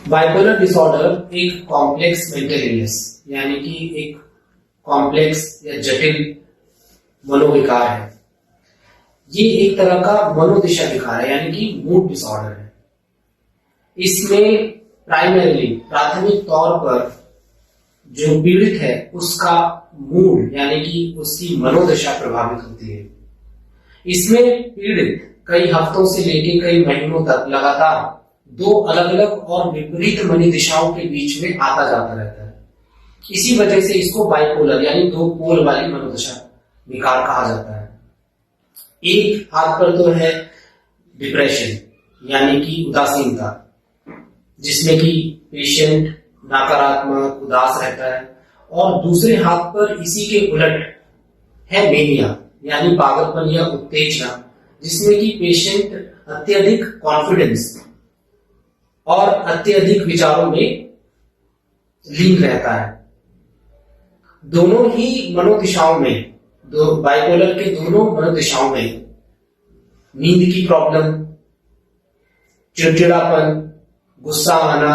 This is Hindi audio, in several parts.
बाइपोलर डिसऑर्डर एक कॉम्प्लेक्स मेंटल इलनेस यानी कि एक कॉम्प्लेक्स या जटिल मनोविकार है। ये एक तरह का मनोदिशा विकार है यानी कि मूड डिसऑर्डर है। इसमें प्राइमरीली प्राथमिक तौर पर जो पीड़ित है उसका मूड यानी कि उसकी मनोदशा प्रभावित होती है। इसमें पीड़ित कई हफ्तों से लेकर कई महीनों तक लगातार दो अलग अलग और विपरीत मनी दिशाओं के बीच में आता जाता रहता है। इसी वजह से इसको बाइपोलर यानी दो पोल वाली मनोदशा विकार कहा जाता है। एक हाथ पर तो है डिप्रेशन यानी कि उदासीनता, जिसमें कि पेशेंट नकारात्मक उदास रहता है, और दूसरे हाथ पर इसी के उलट है मेनिया यानी पागलपन या उत्तेजना, जिसमें कि पेशेंट अत्यधिक कॉन्फिडेंस और अत्यधिक विचारों में लीन रहता है। दोनों ही मनोदिशाओं में, दो बाइपोलर के दोनों मनोदिशाओं में नींद की प्रॉब्लम, चिड़चिड़ापन, गुस्सा आना,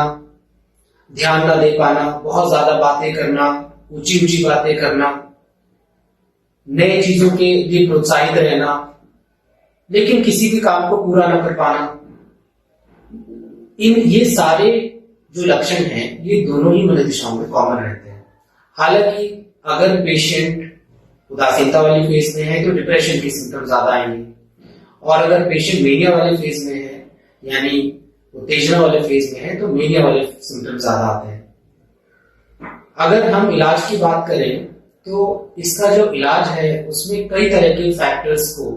ध्यान न दे पाना, बहुत ज्यादा बातें करना, ऊंची ऊंची बातें करना, नए चीजों के लिए प्रोत्साहित रहना, लेकिन किसी भी काम को पूरा न कर पाना, ये सारे जो लक्षण हैं ये दोनों ही मनोदिशाओं में कॉमन रहते हैं। हालांकि अगर पेशेंट उदासीनता वाली फेज में है तो डिप्रेशन के सिम्टम ज्यादा आएंगे, और अगर पेशेंट मेनिया वाले फेज में है यानी उत्तेजना वाले फेज में है तो मेनिया वाले सिम्टम ज्यादा आते हैं। अगर हम इलाज की बात करें तो इसका जो इलाज है उसमें कई तरह के फैक्टर्स को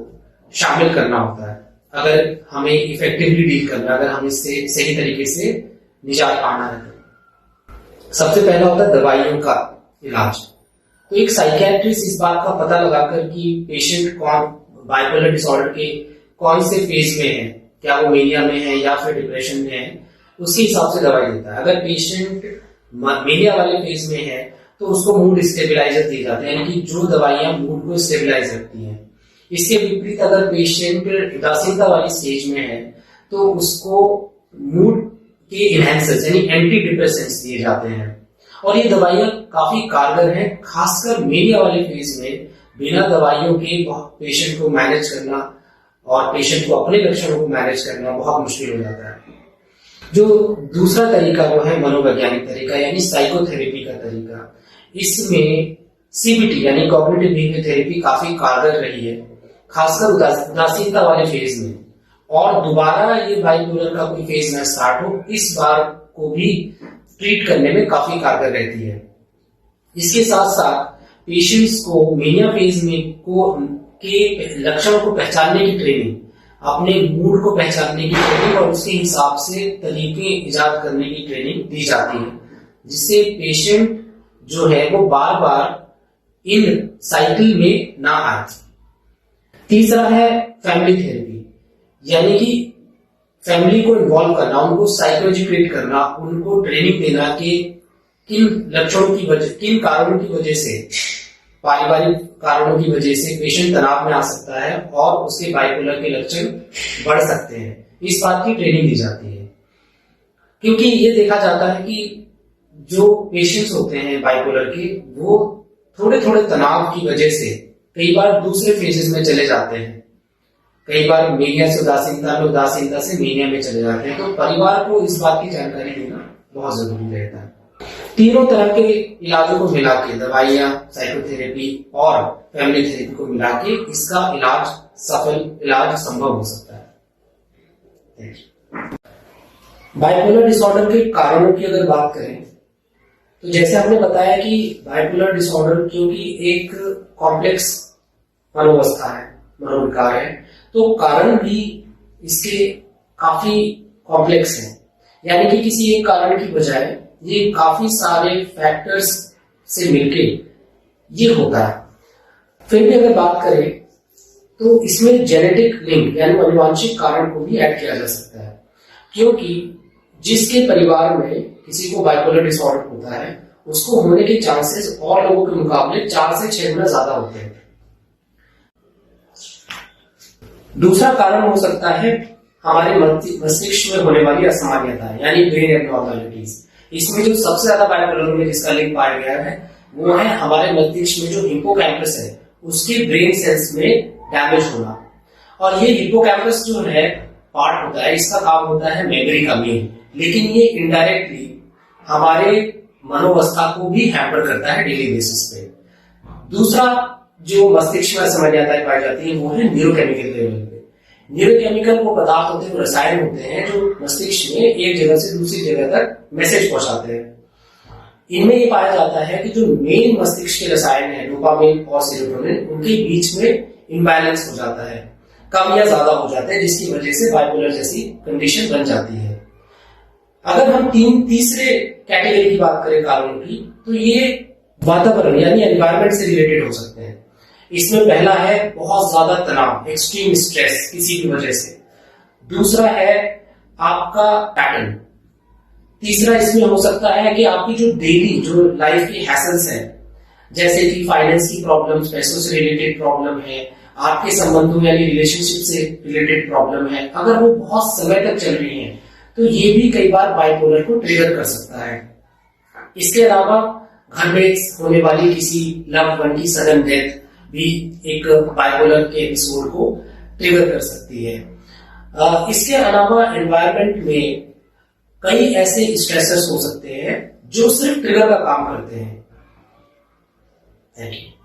शामिल करना होता है। अगर हमें इफेक्टिवली डील करना, अगर हम इससे सही तरीके से निजात पाना है तो सबसे पहला होता है दवाइयों का इलाज। तो एक साइकियाट्रिस्ट इस बात का पता लगाकर कि पेशेंट कौन बाइपोलर डिसऑर्डर के कौन से फेज में है, क्या वो मेनिया में है या फिर डिप्रेशन में है, उसी हिसाब से दवाई देता है। अगर पेशेंट मेनिया वाले फेज में है तो उसको मूड स्टेबिलाईजर दिए जाते हैं, यानी कि जो दवाइयां मूड को स्टेबिलाईज रखती हैं। इसके विपरीत अगर पेशेंट उदासीनता वाली स्टेज में है तो उसको मूड के इनहेंसर्स यानी एंटी डिप्रेसेंट्स दिए जाते हैं, और ये दवाइयां काफी कारगर हैं। खासकर मेनिया वाले फेज में बिना दवाइयों के पेशेंट को मैनेज करना और पेशेंट को अपने लक्षणों को मैनेज करना बहुत मुश्किल हो जाता है। जो दूसरा तरीका वो है मनोवैज्ञानिक तरीका यानी साइकोथेरेपी का तरीका। इसमें सीबीटी यानी कॉग्निटिव बिहेवियर थेरेपी काफी कारगर रही है, खासकर उदासीनता वाले फेज में। और दोबारा ये बाइपोलर का कोई फेज ना स्टार्ट हो, इस बार को भी ट्रीट करने में काफी कारगर रहती है। इसके साथ साथ पेशेंट्स को मेनिया फेज में के लक्षणों को पहचानने की ट्रेनिंग, अपने मूड को पहचानने की ट्रेनिंग और उसके हिसाब से तरीके इजाद करने की ट्रेनिंग दी जाती है, जिससे पेशेंट जो है वो बार बार इन साइकिल में ना आए। तीसरा है फैमिली थेरेपी, यानी कि फैमिली को इन्वॉल्व करना, उनको साइकोएजुकेट करना, उनको ट्रेनिंग देना कि किन लक्षणों की वजह, किन कारणों की वजह से, पारिवारिक कारणों की वजह से पेशेंट तनाव में आ सकता है और उसके बाइपोलर के लक्षण बढ़ सकते हैं। इस बात की ट्रेनिंग दी जाती है, क्योंकि ये देखा जाता है कि जो पेशेंट्स होते हैं बाइपोलर के, वो थोड़े थोड़े तनाव की वजह से कई बार दूसरे फेजेस में चले जाते हैं। कई बार मेनिया से उदासीनता में, उदासीनता से मेनिया में चले जाते हैं। तो परिवार को इस बात की जानकारी देना बहुत जरूरी रहता है। तीनों तरह के इलाजों को मिला के, दवाइयां, साइकोथेरेपी और फैमिली थेरेपी को मिला के इसका इलाज, सफल इलाज संभव हो सकता है। बाइपोलर डिसऑर्डर के कारणों की अगर बात करें तो जैसे आपने बताया कि बाइपोलर डिसऑर्डर क्योंकि एक कॉम्प्लेक्स मनोवस्था है, मनोविकार है, तो कारण भी इसके काफी कॉम्प्लेक्स हैं। यानी कि किसी एक कारण की बजाय ये काफी सारे फैक्टर्स से मिलके ये होता है। फिर भी अगर बात करें तो इसमें जेनेटिक लिंक यानी अनुवांशिक कारण को भी ऐड किया जा सकता है, क्योंकि जिसके परिवार में किसी को बाइपोलर डिसऑर्डर होता है उसको होने के चांसेस और लोगों के मुकाबले 4 से 6 गुना ज्यादा होते हैं। दूसरा कारण हो सकता है हमारे मस्तिष्क में होने वाली असामान्यता यानी ब्रेन एबनॉर्मलिटीज। इसमें जो सबसे ज्यादा बाइपोलर में जिसका लिंक पाया गया है वो है हमारे मस्तिष्क में जो हिप्पोकैम्पस है उसके ब्रेन सेल्स में डैमेज होना। और ये हिप्पोकैम्पस जो है पार्ट होता है, इसका काम होता है मेमोरी का मेन, लेकिन ये इनडायरेक्टली हमारे मनोवस्था को भी हैम्पर करता है डेली बेसिस पे। दूसरा जो मस्तिष्क में असामान्यताएं पाई जाती है वो है न्यूरोकेमिकल लेवल पे। न्यूरोकेमिकल वो पदार्थ होते हैं, वो रसायन होते हैं जो मस्तिष्क में एक जगह से दूसरी जगह तक मैसेज पहुंचाते हैं। इनमें ये पाया जाता है कि जो मेन मस्तिष्क के रसायन है डोपामिन और सेरोटोनिन, उनके बीच में इम्बैलेंस हो जाता है, कम या ज्यादा हो जाता है, जिसकी वजह से बाइपोलर जैसी कंडीशन बन जाती है। अगर हम तीसरे कैटेगरी की बात करें कारणों की, तो ये वातावरण यानी एनवायरमेंट से रिलेटेड हो सकते हैं। इसमें पहला है बहुत ज्यादा तनाव, एक्सट्रीम स्ट्रेस किसी की वजह से। दूसरा है आपका पैटर्न। तीसरा इसमें हो सकता है कि आपकी जो डेली जो लाइफ की हैसल्स हैं, जैसे कि फाइनेंस की प्रॉब्लम्स, पैसों से रिलेटेड प्रॉब्लम है, आपके संबंधों यानी रिलेशनशिप से रिलेटेड प्रॉब्लम है, अगर वो बहुत समय तक चल रही है तो ये भी कई बार बाइपोलर को ट्रिगर कर सकता है। इसके अलावा घर में होने वाली किसी लव्ड वन की सडन डेथ भी एक बाइपोलर के एपिसोड को ट्रिगर कर सकती है। इसके अलावा एनवायरनमेंट में कई ऐसे स्ट्रेसर्स हो सकते हैं जो सिर्फ ट्रिगर का काम करते हैं। Thank you.